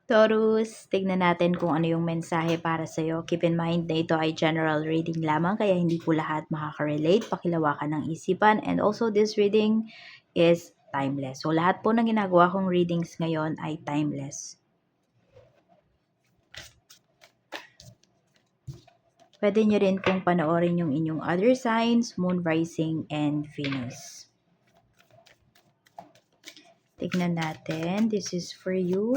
Taurus, tignan natin kung ano yung mensahe para sa'yo. Keep in mind na ito ay general reading lamang kaya hindi po lahat makaka-relate. Pakilawakan ng isipan and also this reading is timeless. So lahat po ng ginagawa kong readings ngayon ay timeless. Pwede nyo rin kung panoorin yung inyong other signs, Moon, Rising, and Venus. Tignan natin. This is for you,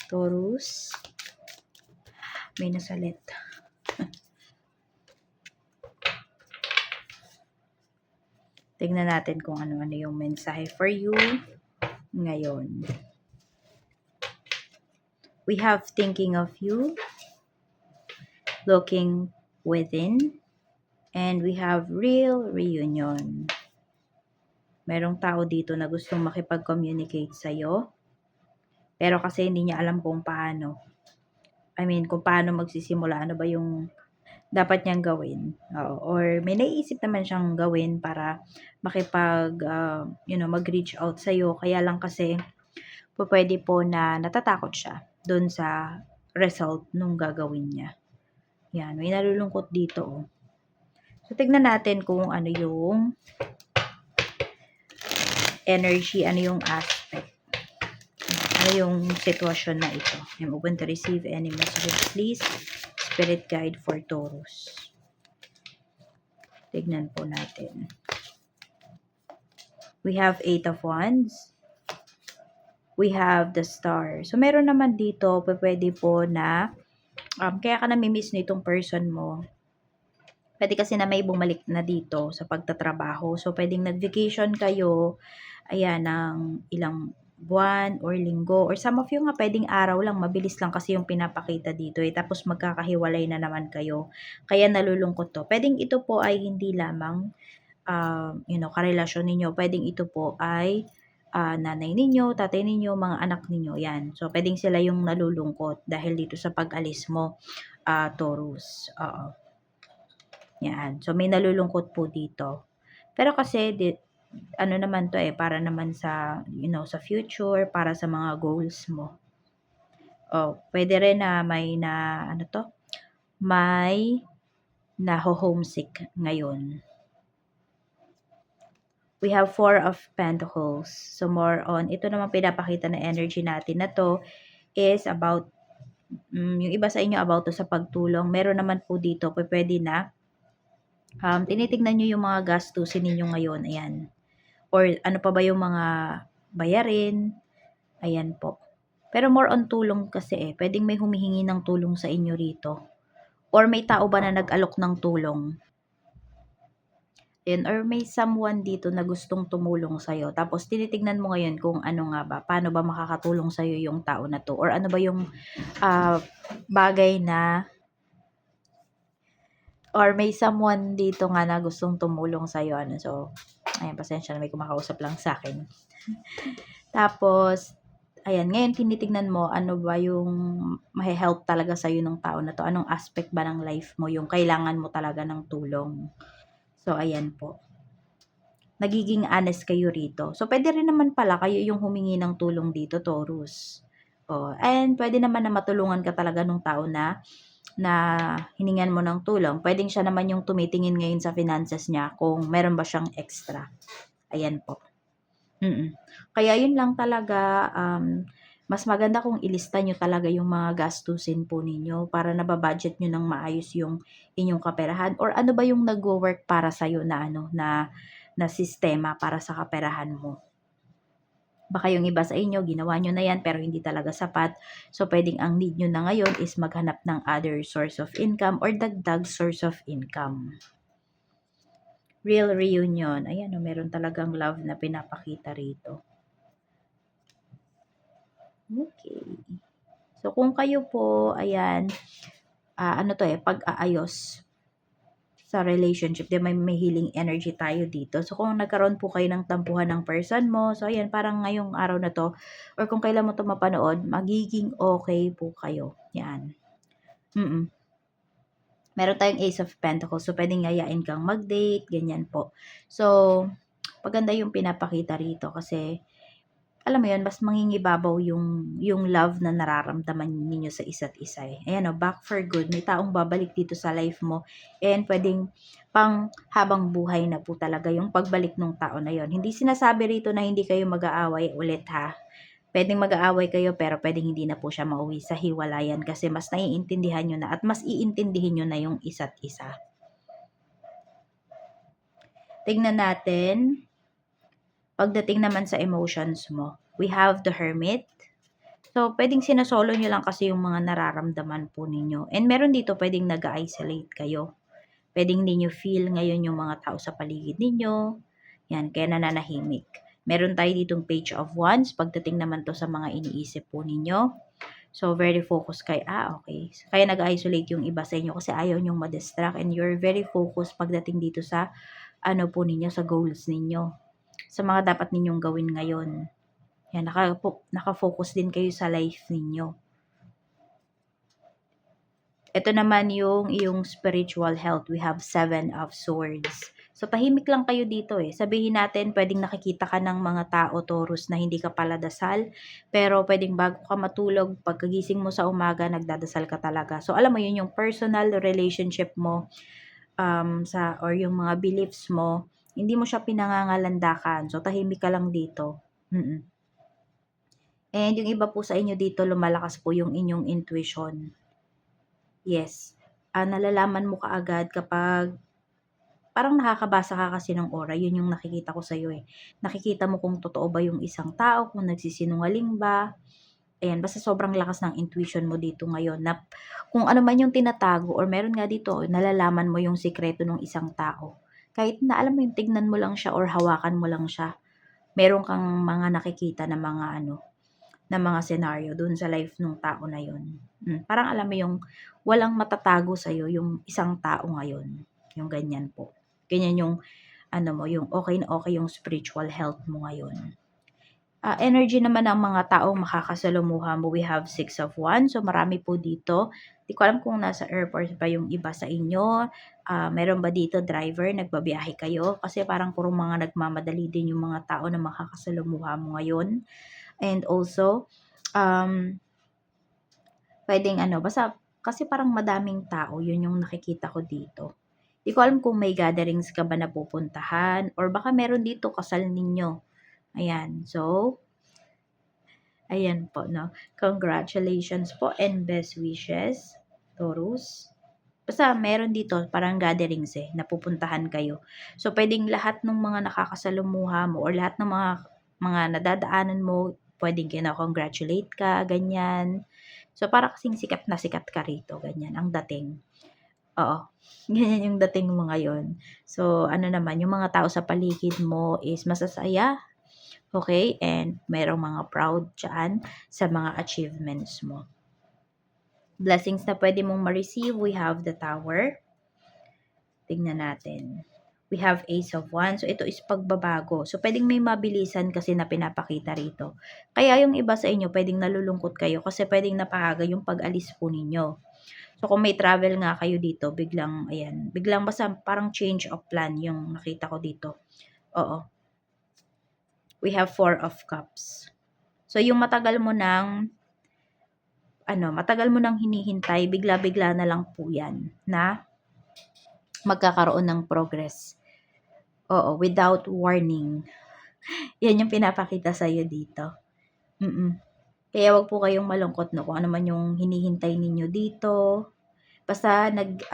Taurus. May nasalit. Tignan natin kung ano-ano yung mensahe for you ngayon. We have thinking of you, looking within, and we have real reunion. Merong tao dito na gustong makipag-communicate sa'yo, pero kasi hindi niya alam kung paano. Kung paano magsisimula, ano ba yung dapat niyang gawin. Or may naiisip naman siyang gawin para mag-reach out sa'yo. Kaya lang kasi, pwede po na natatakot siya doon sa result nung gagawin niya. Yan, may nalulungkot dito. Oh. So, tignan natin kung ano yung energy, ano yung aspect. Ano yung sitwasyon na ito. I'm open to receive any messages, please. Spirit guide for Taurus. Tignan po natin. We have 8 of Wands. We have the Star. So, meron naman dito, pwede po na, kaya ka namimiss nitong person mo. Pwede kasi na may bumalik na dito sa pagtatrabaho. So, pwedeng nag-vacation kayo, ng ilang buwan or linggo. Or some of you nga, pwedeng araw lang, mabilis lang kasi yung pinapakita dito. Tapos, magkakahiwalay na naman kayo. Kaya nalulungkot to. Pwedeng ito po ay hindi lamang, karelasyon ninyo. Pwedeng ito po ay nanay ninyo, tatay ninyo, mga anak ninyo. Yan. So, pwedeng sila yung nalulungkot dahil dito sa pag-alis mo, Taurus. Yan. So, may nalulungkot po dito. Pero kasi, naman to para naman sa, sa future, para sa mga goals mo. Pwede rin na may homesick ngayon. We have 4 of Pentacles. So, more on, ito naman pinapakita na energy natin na to is about, yung iba sa inyo about to sa pagtulong. Meron naman po dito, pwede na, tinitignan nyo yung mga gastusin ninyo ngayon. Ayan. Or ano pa ba yung mga bayarin. Ayan po. Pero more on tulong kasi pwedeng may humihingi ng tulong sa inyo rito. Or may tao ba na nag-alok ng tulong. Or may someone dito na gustong tumulong sa'yo. Tapos tinitignan mo ngayon kung ano nga ba, paano ba makakatulong sa'yo yung tao na to. Or ano ba yung bagay na, or may someone dito nga na gustong tumulong sa'yo. So, ayan, pasensya na may kumakausap lang sa akin. Tapos, ayan, ngayon tinitignan mo ano ba yung mahe-help talaga sa'yo ng tao na to. Anong aspect ba ng life mo yung kailangan mo talaga ng tulong. So, ayan po. Nagiging honest kayo rito. So, pwede rin naman pala kayo yung humingi ng tulong dito, Taurus. And pwede naman na matulungan ka talaga ng tao na hiningan mo ng tulong. Pwedeng siya naman yung tumitingin ngayon sa finances niya kung meron ba siyang extra. Ayan po. Kaya yun lang talaga, mas maganda kung ilista nyo talaga yung mga gastusin po ninyo para nababudget nyo ng maayos yung inyong kaperahan or ano ba yung nagwo-work para sa'yo na sistema para sa kaperahan mo. Baka yung iba sa inyo, ginawa nyo na yan pero hindi talaga sapat. So, pwedeng ang need nyo na ngayon is maghanap ng other source of income or dagdag source of income. Real reunion. Ayan, meron talagang love na pinapakita rito. Okay. So, kung kayo po, ayan, pag-aayos sa relationship, may healing energy tayo dito. So, kung nagkaroon po kayo ng tampuhan ng person mo, so, ayan, parang ngayong araw na to, or kung kailan mo to mapanood, magiging okay po kayo. Yan. Meron tayong Ace of Pentacles, so, pwedeng yayain kang mag-date, ganyan po. So, paganda yung pinapakita rito kasi, alam mo 'yun, mas mangingibabaw yung love na nararamdaman ninyo sa isa't isa, eh. Ayan, oh, back for good, may taong babalik dito sa life mo and puwedeng habang buhay na po talaga yung pagbalik nung tao na 'yun. Hindi sinasabi rito na hindi kayo mag-aaway ulit, ha. Puwedeng mag-aaway kayo pero puwedeng hindi na po siya mauwi sa hiwalayan kasi mas naiintindihan niyo na at mas iintindihin niyo na yung isa't isa. Tignan natin, pagdating naman sa emotions mo, we have the Hermit. So, puwedeng sino-solo niyo lang kasi yung mga nararamdaman po ninyo and meron dito puwedeng nag-a-isolate kayo. Puwedeng hindi niyo feel ngayon yung mga tao sa paligid ninyo, 'yan, kaya nananahimik. Meron tayo ditong Page of Wands, pagdating naman 'to sa mga iniisip po ninyo. So, very focused okay. Kaya nag-isolate yung iba sa inyo kasi ayaw niyong ma-distract and you're very focused pagdating dito sa ano po ninyo, sa goals ninyo, sa mga dapat ninyong gawin ngayon. Yan, naka-focus din kayo sa life ninyo. Ito naman yung iyong spiritual health. We have 7 of Swords. So, tahimik lang kayo dito eh. Sabihin natin, pwedeng nakikita ka ng mga tao, Taurus, na hindi ka pala dasal. Pero pwedeng bago ka matulog, pagkagising mo sa umaga, nagdadasal ka talaga. So, alam mo yun, yung personal relationship mo or yung mga beliefs mo, hindi mo siya pinangangalandakan. So, tahimik ka lang dito. And yung iba po sa inyo dito, lumalakas po yung inyong intuition. Yes. Nalalaman mo kaagad kapag parang nakakabasa ka kasi ng aura, yun yung nakikita ko sa'yo eh. Nakikita mo kung totoo ba yung isang tao, kung nagsisinungaling ba. Ayan, basta sobrang lakas ng intuition mo dito ngayon na kung ano man yung tinatago or meron nga dito, nalalaman mo yung sikreto ng isang tao. Kahit na alam mo yung tignan mo lang siya or hawakan mo lang siya, meron kang mga nakikita na mga na mga scenario dun sa life nung tao na yun. Parang alam mo yung walang matatago sa'yo yung isang tao ngayon. Yung ganyan po. Ganyan yung ano mo, yung okay na okay yung spiritual health mo ngayon. Energy naman ng mga taong makakasalumuha mo, we have 6 of Wands. So, marami po dito. Di ko alam kung nasa airport pa yung iba sa inyo. Meron ba dito driver, nagbabiyahe kayo? Kasi parang puro mga nagmamadali din yung mga tao na makakasalumuha mo ngayon. And also, pwedeng basta kasi parang madaming tao, yun yung nakikita ko dito. Di ko alam kung may gatherings ka ba na pupuntahan or baka meron dito kasal ninyo. Ayan, so, ayan po, no. Congratulations po and best wishes, Taurus. Basta meron dito parang gatherings napupuntahan kayo. So, pwedeng lahat ng mga nakakasalumuha mo or lahat ng mga nadadaanan mo, pwedeng kina-congratulate ka, ganyan. So, para kasing sikat na sikat ka rito, ganyan ang dating. Oo, ganyan yung dating mo ngayon. So, ano naman, yung mga tao sa paligid mo is masasaya, okay? And merong mga proud dyan sa mga achievements mo. Blessings na pwede mong ma-receive, we have the Tower. Tingnan natin. We have Ace of Wands. So, ito is pagbabago. So, pwedeng may mabilisan kasi na pinapakita rito. Kaya yung iba sa inyo, pwedeng nalulungkot kayo kasi pwedeng napaaga yung pag-alis po ninyo. So, kung may travel nga kayo dito, biglang, ayan, biglang basta parang change of plan yung nakita ko dito. Oo. We have 4 of Cups. So, yung matagal mo nang hinihintay, bigla-bigla na lang po yan na magkakaroon ng progress. Oo, without warning. Yan yung pinapakita sa'yo dito. Kaya wag po kayong malungkot, no, kung ano man yung hinihintay ninyo dito. Basta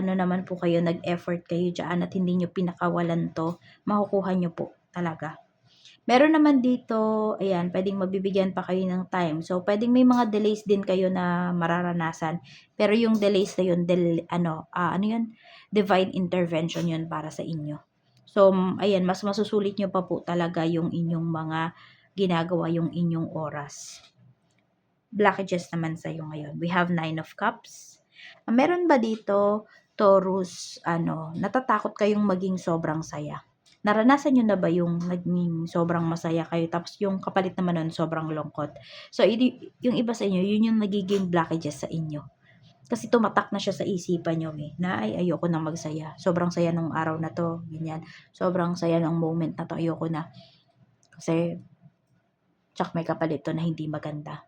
naman po kayo, nag-effort kayo dyan at hindi nyo pinakawalan to, makukuha nyo po talaga. Meron naman dito, ayan, pwedeng mabibigyan pa kayo ng time. So, pwedeng may mga delays din kayo na mararanasan. Pero yung delays na yun, divine intervention yun para sa inyo. So, ayan, mas masusulit nyo pa po talaga yung inyong mga ginagawa, yung inyong oras. Blockages naman sa'yo ngayon. We have 9 of Cups. Meron ba dito, Taurus, natatakot kayong maging sobrang saya? Naranasan nyo na ba yung naging sobrang masaya kayo tapos yung kapalit naman nun sobrang lungkot? So, yung iba sa inyo, yun yung nagiging blockages sa inyo. Kasi tumatak na siya sa isipan nyo na ayoko nang magsaya. Sobrang saya nung araw na to, ganyan. Sobrang saya ng moment na to, ayoko na. Kasi tsaka may kapalit to na hindi maganda.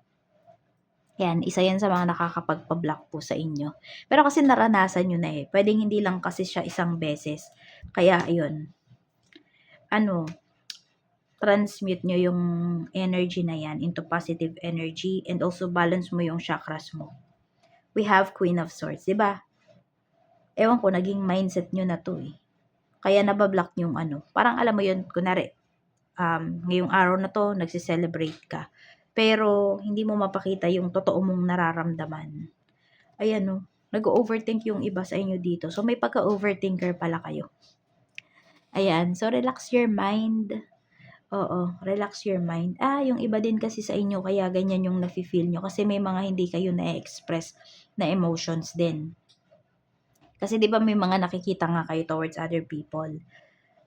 Yan, isa yan sa mga nakakapagpa-block po sa inyo. Pero kasi naranasan nyo na eh. Pwedeng hindi lang kasi siya isang beses. Kaya, ayun, ano, transmute nyo yung energy na yan into positive energy and also balance mo yung chakras mo. We have Queen of Swords, di ba? Ewan ko, naging mindset nyo na to eh. Kaya nabablock yung ano. Parang alam mo yun, kunwari, ngayong araw na to, nagsiselebrate ka. Pero, hindi mo mapakita yung totoo mong nararamdaman. Ayan no, nag-overthink yung iba sa inyo dito. So, may pagka-overthinker pala kayo. Ayan, so relax your mind. Oo, relax your mind. Yung iba din kasi sa inyo, kaya ganyan yung nafe-feel nyo. Kasi may mga hindi kayo na-express na emotions din. Kasi di ba may mga nakikita nga kayo towards other people.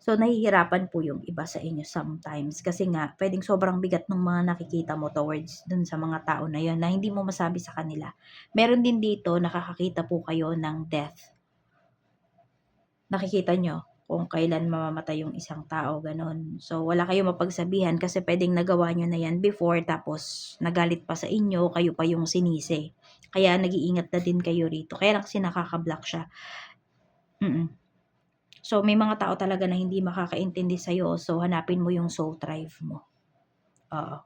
So, nahihirapan po yung iba sa inyo sometimes. Kasi nga, pwedeng sobrang bigat ng mga nakikita mo towards dun sa mga tao na yun na hindi mo masabi sa kanila. Meron din dito, nakakakita po kayo ng death. Nakikita nyo kung kailan mamamatay yung isang tao, ganun. So, wala kayong mapagsabihan kasi pwedeng nagawa nyo na yan before tapos nagalit pa sa inyo, kayo pa yung sinisi. Kaya nag-iingat na din kayo rito. Kaya lang kasi nakaka-block siya. So, may mga tao talaga na hindi makakaintindi sa'yo. So, hanapin mo yung soul tribe mo.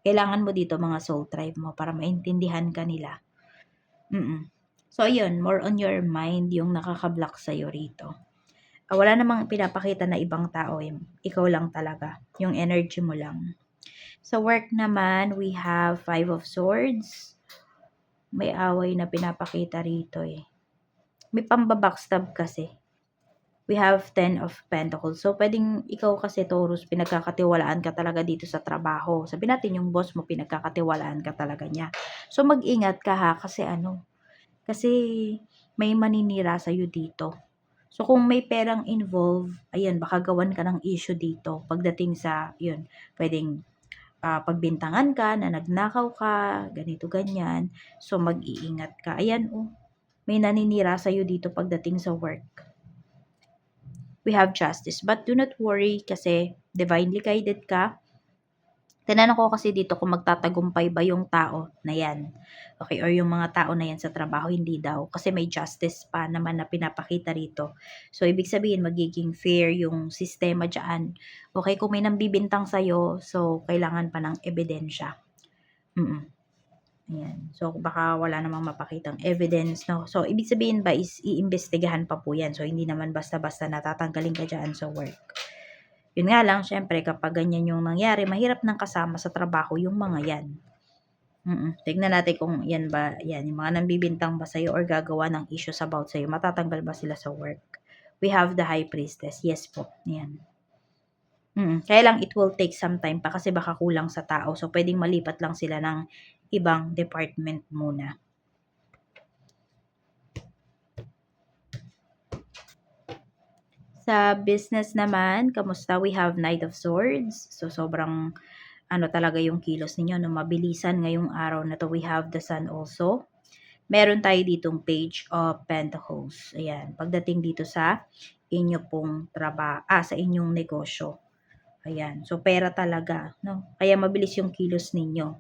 Kailangan mo dito mga soul tribe mo para maintindihan ka nila. So, ayun, more on your mind yung nakaka-block sa'yo rito. Wala namang pinapakita na ibang tao. Ikaw lang talaga. Yung energy mo lang. Sa work naman, we have 5 of Swords. May away na pinapakita rito eh. May pambabackstab kasi. We have 10 of Pentacles. So, pwedeng ikaw kasi Taurus, pinagkakatiwalaan ka talaga dito sa trabaho. Sabi natin yung boss mo, pinagkakatiwalaan ka talaga niya. So, mag-ingat ka ha, kasi kasi may maninira sa'yo dito. So, kung may perang involved, ayan, baka gawan ka ng issue dito. Pagdating sa, yun, pwedeng pagbintangan ka, na nagnakaw ka, ganito, ganyan. So, mag-iingat ka. Ayan, may naninira sa'yo dito pagdating sa work. We have justice. But do not worry kasi divinely guided ka. Tinanong ko kasi dito kung magtatagumpay ba yung tao na yan. Okay, or yung mga tao na yan sa trabaho, hindi daw. Kasi may justice pa naman na pinapakita rito. So, ibig sabihin, magiging fair yung sistema dyan. Okay, kung may nambibintang sa'yo, so, kailangan pa ng ebidensya. Ayan. So, baka wala namang mapakitang evidence, no? So, ibig sabihin ba is iimbestigahan pa po yan. So, hindi naman basta-basta natatanggalin ka dyan sa work. Yun nga lang, syempre, kapag ganyan yung nangyari, mahirap nang kasama sa trabaho yung mga yan. Tignan natin kung yan ba, yan, yung mga nambibintang ba sa'yo or gagawa ng issues about sa'yo, matatanggal ba sila sa work? We have the High Priestess. Yes po. Yan. Kaya lang it will take some time pa kasi baka kulang sa tao. So, pwedeng malipat lang sila ng ibang department muna. Sa business naman, kamusta? We have Knight of Swords. So, sobrang talaga yung kilos ninyo. No? Mabilisan ngayong araw na to. We have the Sun also. Meron tayo ditong Page of Pentacles. Ayan. Pagdating dito sa inyo pong sa inyong negosyo. Ayan. So, pera talaga. No? Kaya mabilis yung kilos ninyo.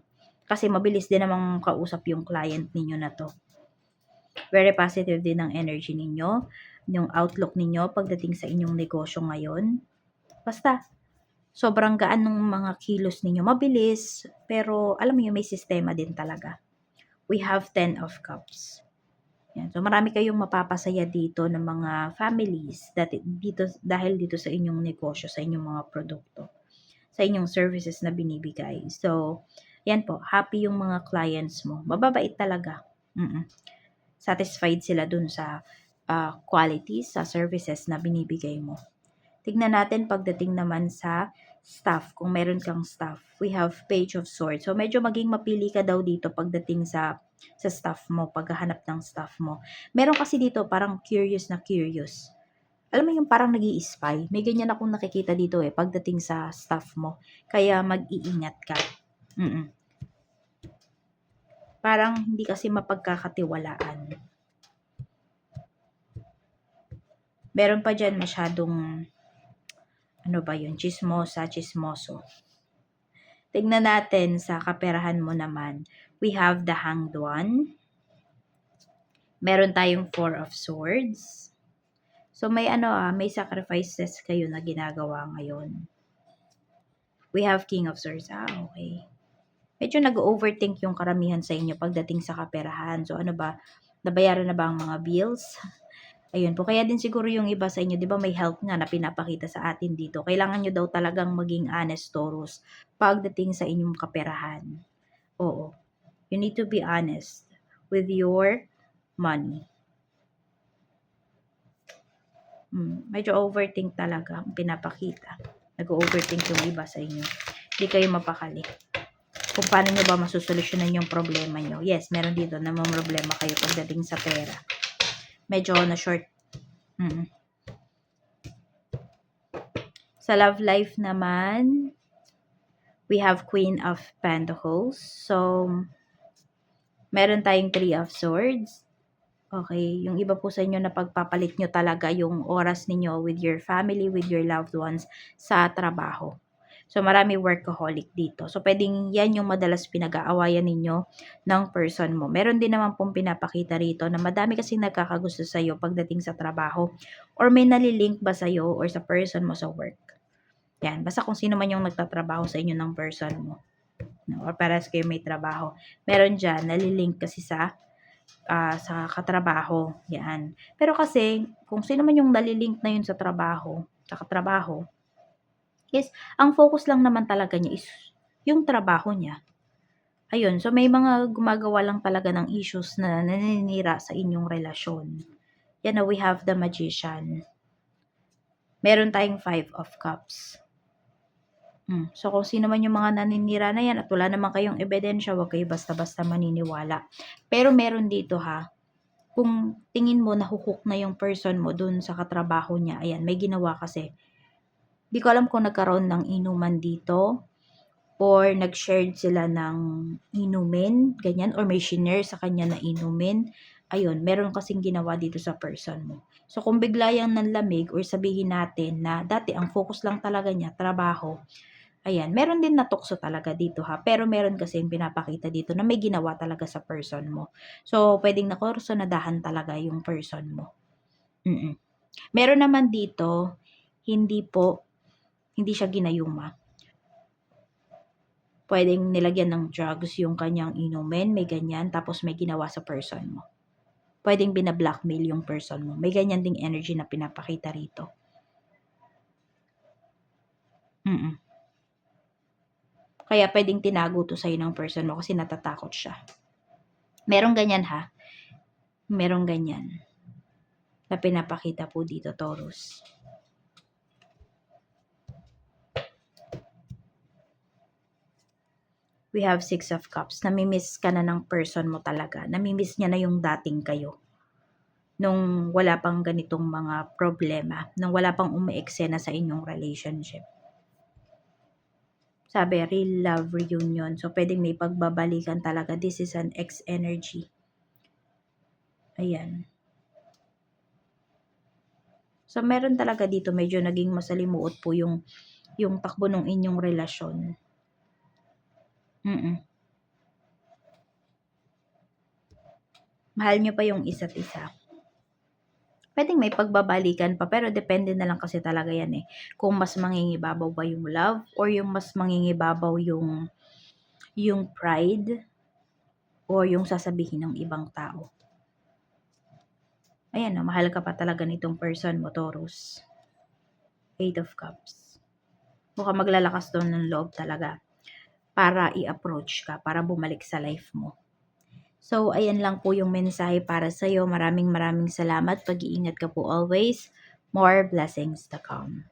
Kasi mabilis din namang kausap yung client ninyo na to. Very positive din ang energy ninyo. Yung outlook ninyo pagdating sa inyong negosyo ngayon. Basta, sobrang gaan ng mga kilos ninyo. Mabilis, pero alam mo yung may sistema din talaga. We have 10 of Cups. Yan. So, marami kayong mapapasaya dito ng mga families dahil dito sa inyong negosyo, sa inyong mga produkto, sa inyong services na binibigay. So, yan po, happy yung mga clients mo. Mababait talaga. Satisfied sila dun sa quality, sa services na binibigay mo. Tignan natin pagdating naman sa staff, kung meron kang staff. We have Page of Swords. So, medyo maging mapili ka daw dito pagdating sa staff mo, paghahanap ng staff mo. Meron kasi dito parang curious na curious. Alam mo yung parang nag-i-spy. May ganyan akong nakikita dito pagdating sa staff mo. Kaya mag-iingat ka. Parang hindi kasi mapagkakatiwalaan. Meron pa dyan masyadong chismoso. Tignan natin sa kaperahan mo naman. We have the Hanged One. Meron tayong Four of Swords. So may may sacrifices kayo na ginagawa ngayon. We have King of Swords. Okay. Medyo nag-overthink yung karamihan sa inyo pagdating sa kaperahan. So ano ba? Nabayaran na ba ang mga bills? Ayun po. Kaya din siguro yung iba sa inyo, di ba may health nga na pinapakita sa atin dito. Kailangan nyo daw talagang maging honest, Taurus, pagdating sa inyong kaperahan. Oo. You need to be honest with your money. Medyo overthink talaga ang pinapakita. Nag-overthink yung iba sa inyo. Hindi kayo mapakali. Kung paano nyo ba masusolusyonan yung problema nyo. Yes, meron dito na may problema kayo pagdating sa pera. Medyo na short. Sa love life naman, we have Queen of Pentacles. So, meron tayong Three of Swords. Okay, yung iba po sa inyo na pagpapalit nyo talaga yung oras ninyo with your family, with your loved ones sa trabaho. So, marami workaholic dito. So, pwedeng yan yung madalas pinag-aawayan ninyo ng person mo. Meron din naman pong pinapakita rito na madami kasing nagkakagusto sa'yo pagdating sa trabaho or may nalilink ba sa'yo or sa person mo sa work. Yan, basta kung sino man yung nagtatrabaho sa inyo ng person mo. No? Or parehas kayo may trabaho. Meron dyan, nalilink kasi sa katrabaho. Yan. Pero kasi, kung sino man yung nalilink na yun sa katrabaho, yes, ang focus lang naman talaga niya is yung trabaho niya. Ayun, so may mga gumagawa lang talaga ng issues na naninira sa inyong relasyon. Yan na, we have the Magician. Meron tayong Five of Cups. So, kung sino man yung mga naninira na yan at wala naman kayong ebidensya, huwag kayo basta-basta maniniwala. Pero meron dito kung tingin mo nahuhook na yung person mo dun sa katrabaho niya, ayan, may ginawa kasi. Di ko alam kung nagkaroon ng inuman dito or nag-shared sila ng inumin, ganyan, or may shinare sa kanya na inumin. Ayun, meron kasing ginawa dito sa person mo. So, kung bigla yang nanlamig or sabihin natin na dati ang focus lang talaga niya, trabaho, ayan, meron din natukso talaga dito pero meron kasi yung pinapakita dito na may ginawa talaga sa person mo. So, pwedeng nakursunadahan talaga yung person mo. Meron naman dito, hindi siya ginayuma. Pwedeng nilagyan ng drugs yung kanyang inumin, may ganyan, tapos may ginawa sa person mo. Pwedeng binablockmail yung person mo. May ganyan ding energy na pinapakita rito. Kaya pwedeng tinago to sa'yo ng person mo kasi natatakot siya. Merong ganyan Merong ganyan na pinapakita po dito, Taurus. We have Six of Cups. Namimiss ka na ng person mo talaga. Namimiss niya na yung dating kayo. Nung wala pang ganitong mga problema. Nung wala pang umeeksena sa inyong relationship. Sabi, real love reunion. So, pwedeng may pagbabalikan talaga. This is an ex energy. Ayan. So, meron talaga dito. Medyo naging masalimuot po yung takbo ng inyong relasyon. Mahal nyo pa yung isa't isa. Pwedeng may pagbabalikan pa, pero depende na lang kasi talaga yan kung mas mangingibabaw ba yung love or yung mas mangingibabaw yung pride o yung sasabihin ng ibang tao. Ayan, mahal ka pa talaga nitong person mo, Taurus. Eight of Cups. Mukhang maglalakas doon ng loob talaga para i-approach ka, para bumalik sa life mo. So, ayan lang po yung mensahe para sa'yo. Maraming salamat. Pag-iingat ka po always. More blessings to come.